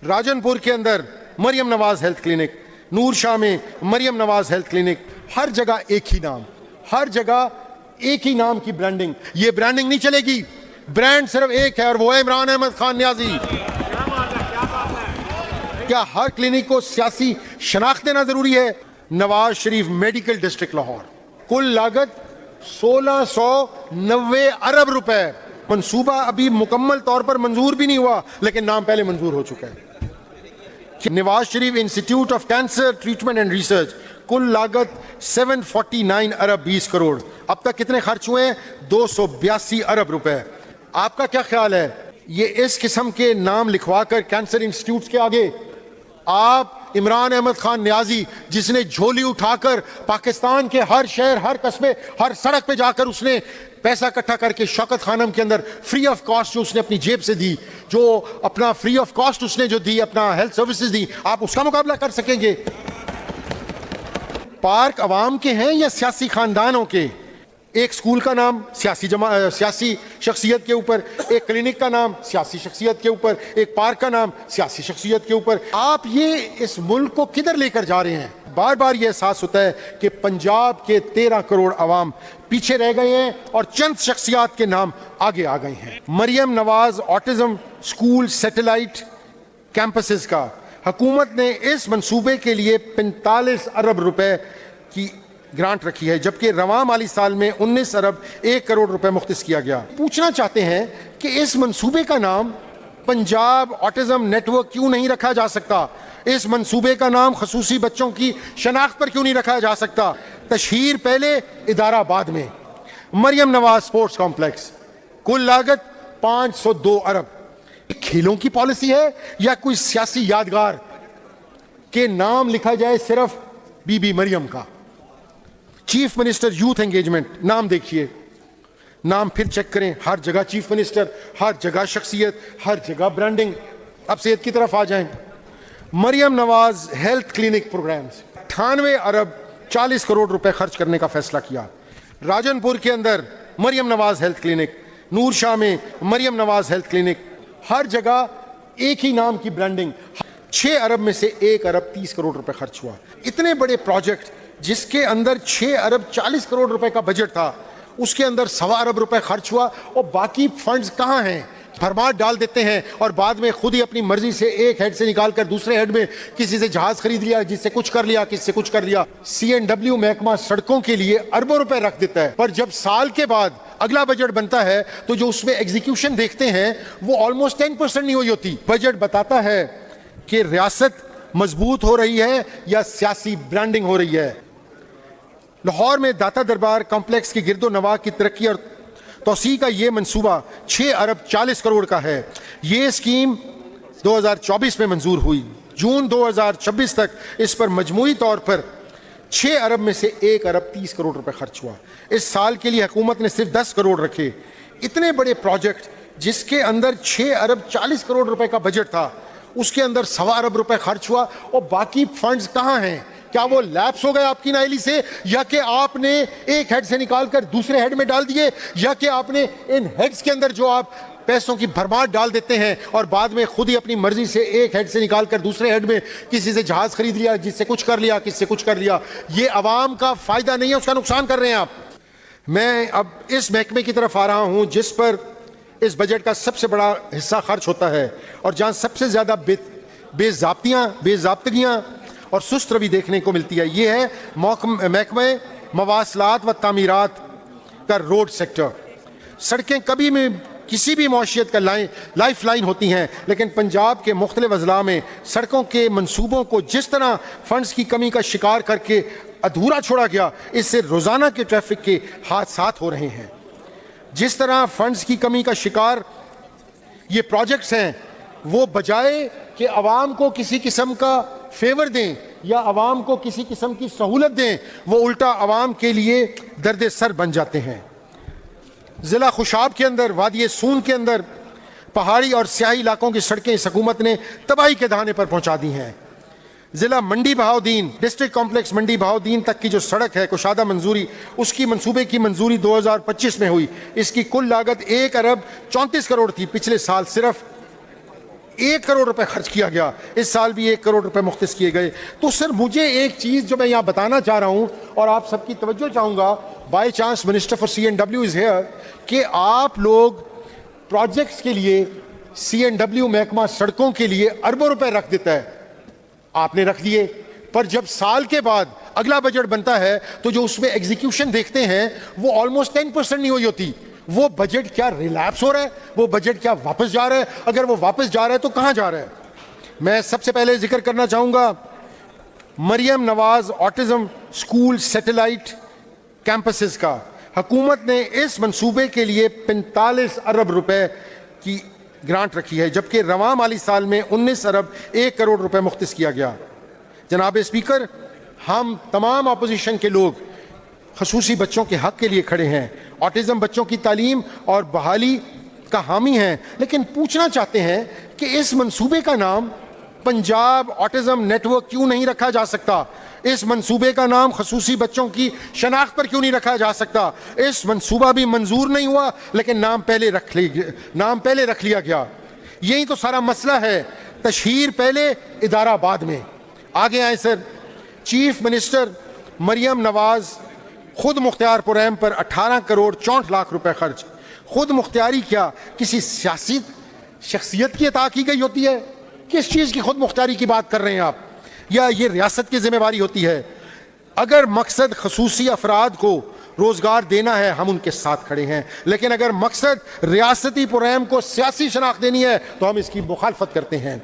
راجن پور کے اندر Maryam Nawaz health clinic, نور شاہ میں مریم نواز ہیلتھ کلینک، ہر جگہ ایک ہی نام، ہر جگہ ایک ہی نام کی برانڈنگ. یہ برانڈنگ نہیں چلے گی، برانڈ صرف ایک ہے اور وہ ہے عمران احمد خان نیازی. کیا ہر کلینک کو سیاسی شناخت دینا ضروری ہے؟ نواز شریف میڈیکل ڈسٹرکٹ لاہور، کل لاگت 1690 ارب روپے. منصوبہ ابھی مکمل طور پر منظور بھی نہیں ہوا لیکن نام پہلے منظور ہو چکا ہے. Nawaz Sharif institute of cancer treatment and research, کل لاگت 749 ارب 20 کروڑ. اب تک کتنے خرچ ہوئے ہیں؟ 282 ارب روپے. آپ کا کیا خیال ہے یہ اس قسم کے نام لکھوا کر کینسر انسٹیٹیوٹس کے آگے آپ عمران احمد خان نیازی، جس نے جھولی اٹھا کر پاکستان کے ہر شہر، ہر قصبے، ہر سڑک پہ جا کر اس نے پیسہ اکٹھا کر کے شوکت خانم کے اندر فری آف کاسٹ جو اس نے اپنی جیب سے دی، جو اپنا فری آف کاسٹ اس نے جو دی، اپنا ہیلتھ سروسز دی، آپ اس کا مقابلہ کر سکیں گے؟ پارک عوام کے ہیں یا سیاسی خاندانوں کے؟ ایک سکول کا نام سیاسی شخصیت کے اوپر، ایک کلینک کا نام سیاسی شخصیت کے اوپر، ایک پارک کا نام سیاسی شخصیت کے اوپر. آپ یہ اس ملک کو کدھر لے کر جا رہے ہیں؟ بار بار یہ احساس ہوتا ہے کہ پنجاب کے 13 کروڑ عوام پیچھے رہ گئے ہیں اور چند شخصیات کے نام آگے آ گئے ہیں. Maryam Nawaz autism school satellite campuses کا حکومت نے اس منصوبے کے لیے 45 ارب روپے کی گرانٹ رکھی ہے، جبکہ رواں مالی سال میں 19 ارب 1 کروڑ روپے مختص کیا گیا. پوچھنا چاہتے ہیں کہ اس منصوبے کا نام پنجاب آٹزم نیٹ ورک کیوں نہیں رکھا جا سکتا؟ اس منصوبے کا نام خصوصی بچوں کی شناخت پر کیوں نہیں رکھا جا سکتا؟ تشہیر پہلے، ادارہ بعد میں. مریم نواز اسپورٹس کمپلیکس، کل لاگت 502 ارب. کھیلوں کی پالیسی ہے یا کوئی سیاسی یادگار کے نام لکھا جائے صرف بی بی مریم کا؟ چیف منسٹر یوتھ انگیجمنٹ، نام دیکھیے، نام پھر چیک کریں، ہر جگہ چیف منسٹر، ہر جگہ شخصیت، ہر جگہ برانڈنگ. اب صحت کی طرف آ جائیں. Maryam Nawaz health clinic programmes, 98 ارب 40 کروڑ روپے خرچ کرنے کا فیصلہ کیا. راجن پور کے اندر مریم نواز ہیلتھ کلینک، نور شاہ میں مریم نواز ہیلتھ کلینک، ہر جگہ ایک ہی نام کی برانڈنگ. 6 ارب میں سے 1 ارب 30 کروڑ روپے خرچ ہوا. اتنے بڑے پروجیکٹ جس کے اندر 6 ارب 40 کروڑ روپے کا بجٹ تھا، اس کے اندر 1.25 ارب روپے خرچ ہوا، اور باقی فنڈز کہاں ہیں؟ بھرمار ڈال دیتے ہیں اور بعد میں خود ہی اپنی مرضی سے ایک ہیڈ سے نکال کر دوسرے ہیڈ میں کسی سے جہاز خرید لیا، جس سے کچھ کر لیا، کس سے کچھ کر لیا. CNW محکمہ سڑکوں کے لیے اربوں روپے رکھ دیتا ہے، پر جب سال کے بعد اگلا بجٹ بنتا ہے تو جو اس میں ایگزیکیوشن دیکھتے ہیں وہ آلموسٹ 10% نہیں ہوئی ہوتی. بجٹ بتاتا ہے کہ ریاست مضبوط ہو رہی ہے یا سیاسی برانڈنگ ہو رہی ہے. لاہور میں داتا دربار کمپلیکس کی گرد و نواح کی ترقی اور توسیع کا یہ منصوبہ 6 ارب 40 کروڑ کا ہے. یہ اسکیم 2024 میں منظور ہوئی. جون 2026 تک اس پر مجموعی طور پر 6 ارب میں سے 1 ارب 30 کروڑ روپے خرچ ہوا. اس سال کے لیے حکومت نے صرف 10 کروڑ رکھے. اتنے بڑے پروجیکٹ جس کے اندر 6 ارب 40 کروڑ روپے کا بجٹ تھا، اس کے اندر 1.25 ارب روپے خرچ ہوا، اور باقی فنڈز کہاں ہیں؟ کیا وہ لیپس ہو گئے آپ کی نااہلی سے، یا کہ آپ نے ایک ہیڈ سے نکال کر دوسرے ہیڈ میں ڈال دیے، یا کہ آپ نے ان ہیڈز کے اندر جو آپ پیسوں کی بھرمار ڈال دیتے ہیں اور بعد میں خود ہی اپنی مرضی سے ایک ہیڈ سے نکال کر دوسرے ہیڈ میں کسی سے جہاز خرید لیا، جس سے کچھ کر لیا، کس سے کچھ کر لیا. یہ عوام کا فائدہ نہیں ہے، اس کا نقصان کر رہے ہیں آپ. میں اب اس محکمے کی طرف آ رہا ہوں جس پر اس بجٹ کا سب سے بڑا حصہ خرچ ہوتا ہے اور جہاں سب سے زیادہ بے ضابطگیاں اور سست روی دیکھنے کو ملتی ہے. یہ ہے محکمہ مواصلات و تعمیرات کا روڈ سیکٹر. سڑکیں کبھی بھی کسی بھی معیشت کا لائف لائن ہوتی ہیں، لیکن پنجاب کے مختلف اضلاع میں سڑکوں کے منصوبوں کو جس طرح فنڈز کی کمی کا شکار کر کے ادھورا چھوڑا گیا، اس سے روزانہ کے ٹریفک کے حادثات ہو رہے ہیں. جس طرح فنڈز کی کمی کا شکار یہ پروجیکٹس ہیں، وہ بجائے کہ عوام کو کسی قسم کا فیور دیں یا عوام کو کسی قسم کی سہولت دیں، وہ الٹا عوام کے لیے درد سر بن جاتے ہیں. ضلع خوشاب کے اندر، وادی سون کے اندر پہاڑی اور سیاحی علاقوں کی سڑکیں اس حکومت نے تباہی کے دہانے پر پہنچا دی ہیں. ضلع منڈی بہاؤدین ڈسٹرکٹ کمپلیکس منڈی بہاؤدین تک کی جو سڑک ہے کشادہ منظوری، اس کی منصوبے کی منظوری 2025 میں ہوئی. اس کی کل لاگت 1 ارب 34 کروڑ تھی. پچھلے سال صرف 1 کروڑ روپے خرچ کیا گیا، اس سال بھی 1 کروڑ روپے مختص کیے گئے۔ تو سر مجھے ایک چیز جو میں یہاں بتانا چاہ رہا ہوں اور آپ سب کی توجہ چاہوں گا، by chance minister for CNW is here, کہ آپ لوگ پروجیکٹس کے لیے CNW محکمہ سڑکوں کے لیے اربوں روپے رکھ دیتا ہے، آپ نے رکھ دیے، پر جب سال کے بعد اگلا بجٹ بنتا ہے تو جو اس میں ایگزیکیوشن دیکھتے ہیں وہ آلموسٹ 10% نہیں ہوئی ہوتی۔ وہ بجٹ کیا ریلیپس ہو رہا ہے؟ وہ بجٹ کیا واپس جا رہا ہے؟ اگر وہ واپس جا رہا ہے تو کہاں جا رہا ہے؟ میں سب سے پہلے ذکر کرنا چاہوں گا Maryam Nawaz autism school satellite campuses کا۔ حکومت نے اس منصوبے کے لیے 45 ارب روپے کی گرانٹ رکھی ہے، جبکہ رواں مالی سال میں 19 ارب 1 کروڑ روپے مختص کیا گیا۔ جناب اسپیکر، ہم تمام اپوزیشن کے لوگ خصوصی بچوں کے حق کے لیے کھڑے ہیں، آٹزم بچوں کی تعلیم اور بحالی کا حامی ہیں، لیکن پوچھنا چاہتے ہیں کہ اس منصوبے کا نام پنجاب آٹزم نیٹ ورک کیوں نہیں رکھا جا سکتا؟ اس منصوبے کا نام خصوصی بچوں کی شناخت پر کیوں نہیں رکھا جا سکتا؟ اس منصوبہ بھی منظور نہیں ہوا لیکن نام پہلے رکھ لیا گیا۔ یہی تو سارا مسئلہ ہے، تشہیر پہلے ادارہ بعد میں۔ آگے آئیں سر، چیف منسٹر مریم نواز خود مختار پروگرام پر 18 کروڑ 64 لاکھ روپے خرچ۔ خود مختاری کیا کسی سیاسی شخصیت کی عطا کی گئی ہوتی ہے؟ کس چیز کی خود مختاری کی بات کر رہے ہیں آپ؟ یا یہ ریاست کی ذمہ داری ہوتی ہے؟ اگر مقصد خصوصی افراد کو روزگار دینا ہے ہم ان کے ساتھ کھڑے ہیں، لیکن اگر مقصد ریاستی پروگرام کو سیاسی شناخت دینی ہے تو ہم اس کی مخالفت کرتے ہیں۔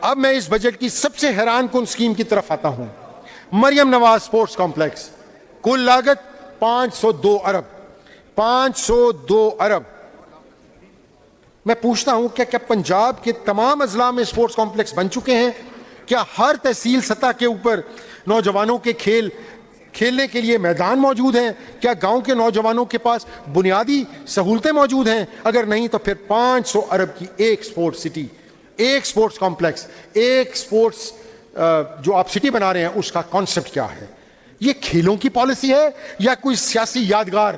اب میں اس بجٹ کی سب سے حیران کن اسکیم کی طرف آتا ہوں، مریم نواز اسپورٹس کمپلیکس، کل لاگت 502 ارب۔ 502 ارب۔ میں پوچھتا ہوں کیا پنجاب کے تمام اضلاع میں اسپورٹس کمپلیکس بن چکے ہیں؟ کیا ہر تحصیل سطح کے اوپر نوجوانوں کے کھیلنے کے لیے میدان موجود ہیں؟ کیا گاؤں کے نوجوانوں کے پاس بنیادی سہولتیں موجود ہیں؟ اگر نہیں تو پھر 500 ارب کی ایک اسپورٹس سٹی، ایک اسپورٹس کمپلیکس، ایک اسپورٹس جو آپ سٹی بنا رہے ہیں اس کا کانسیپٹ کیا ہے؟ یہ کھیلوں کی پالیسی ہے یا کوئی سیاسی یادگار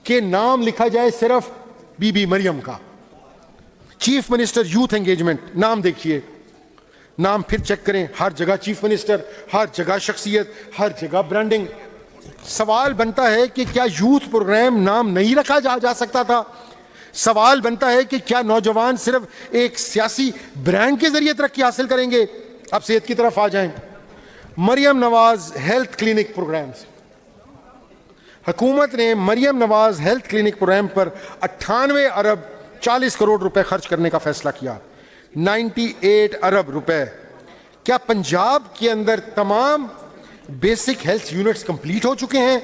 کہ نام لکھا جائے صرف بی بی مریم کا؟ چیف منسٹر یوتھ انگیجمنٹ، نام دیکھیے، نام پھر چیک کریں، ہر جگہ چیف منسٹر، ہر جگہ شخصیت، ہر جگہ برانڈنگ۔ سوال بنتا ہے کہ کیا یوتھ پروگرام نام نہیں رکھا جا سکتا تھا؟ سوال بنتا ہے کہ کیا نوجوان صرف ایک سیاسی برانڈ کے ذریعے ترقی حاصل کریں گے؟ اب صحت کی طرف آ جائیں۔ Maryam Nawaz health clinic programmes, حکومت نے Maryam Nawaz health clinic programme پر 98 ارب 40 کروڑ روپے خرچ کرنے کا فیصلہ کیا۔ 98 ارب روپے۔ کیا پنجاب کے اندر تمام بیسک ہیلتھ یونٹس کمپلیٹ ہو چکے ہیں؟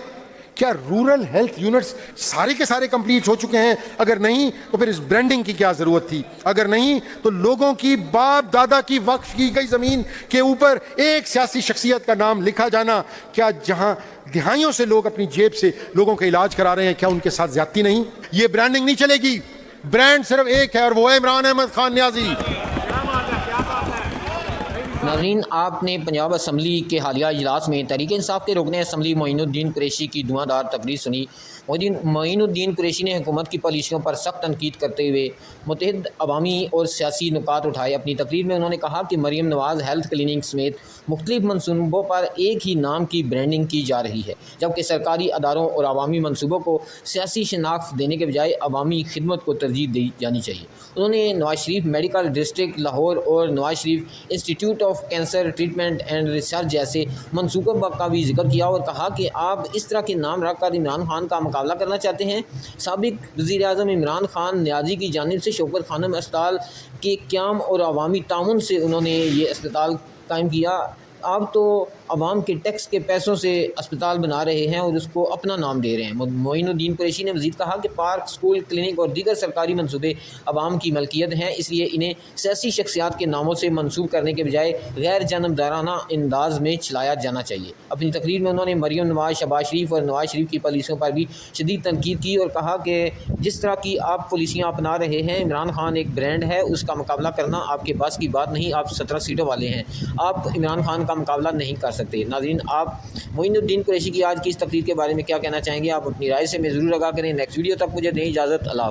کیا رورل ہیلتھ یونٹس سارے کے سارے کمپلیٹ ہو چکے ہیں؟ اگر نہیں تو پھر اس برانڈنگ کی کیا ضرورت تھی؟ اگر نہیں تو لوگوں کی باپ دادا کی وقف کی گئی زمین کے اوپر ایک سیاسی شخصیت کا نام لکھا جانا، کیا جہاں دہائیوں سے لوگ اپنی جیب سے لوگوں کا علاج کرا رہے ہیں کیا ان کے ساتھ زیادتی نہیں؟ یہ برانڈنگ نہیں چلے گی، برانڈ صرف ایک ہے اور وہ ہے عمران احمد خان نیازی۔ ناظرین، آپ نے پنجاب اسمبلی کے حالیہ اجلاس میں تحریک انصاف کے رکن اسمبلی معین الدین قریشی کی دھواں تقریر سنی۔ معین الدین قریشی نے حکومت کی پالیسیوں پر سخت تنقید کرتے ہوئے متعدد عوامی اور سیاسی نکات اٹھائے۔ اپنی تقریر میں انہوں نے کہا کہ مریم نواز ہیلتھ کلینک سمیت مختلف منصوبوں پر ایک ہی نام کی برانڈنگ کی جا رہی ہے، جبکہ سرکاری اداروں اور عوامی منصوبوں کو سیاسی شناخت دینے کے بجائے عوامی خدمت کو ترجیح دی جانی چاہیے۔ انہوں نے نواز شریف میڈیکل ڈسٹرکٹ لاہور اور Nawaz Sharif institute of cancer treatment and research جیسے منصوبوں کا بھی ذکر کیا اور کہا کہ آپ اس طرح کے نام رکھ کر عمران خان کا مقابلہ کرنا چاہتے ہیں۔ سابق وزیر اعظم عمران خان نیازی کی جانب سے شوکت خانم اسپتال کے قیام اور عوامی تعاون سے انہوں نے یہ اسپتال قائم کیا۔ آپ تو عوام کے ٹیکس کے پیسوں سے اسپتال بنا رہے ہیں اور اس کو اپنا نام دے رہے ہیں۔ معین الدین قریشی نے مزید کہا کہ پارک، اسکول، کلینک اور دیگر سرکاری منصوبے عوام کی ملکیت ہیں، اس لیے انہیں سیاسی شخصیات کے ناموں سے منسوب کرنے کے بجائے غیر جانبدارانہ انداز میں چلایا جانا چاہیے۔ اپنی تقریر میں انہوں نے مریم نواز، شہباز شریف اور نواز شریف کی پالیسیوں پر بھی شدید تنقید کی اور کہا کہ جس طرح کی آپ پالیسیاں اپنا رہے ہیں، عمران خان ایک برانڈ ہے، اس کا مقابلہ کرنا آپ کے پاس کی بات نہیں۔ آپ 17 سیٹوں والے ہیں، آپ عمران خان کا مقابلہ نہیں کر سکتے۔ ناظرین، آپ معین الدین قریشی کی آج کی اس تقریر کے بارے میں کیا کہنا چاہیں گے؟ آپ اپنی رائے سے میں ضرور آگاہ کریں۔ نیکسٹ ویڈیو تک مجھے دیں اجازت۔ اللہ حافظ۔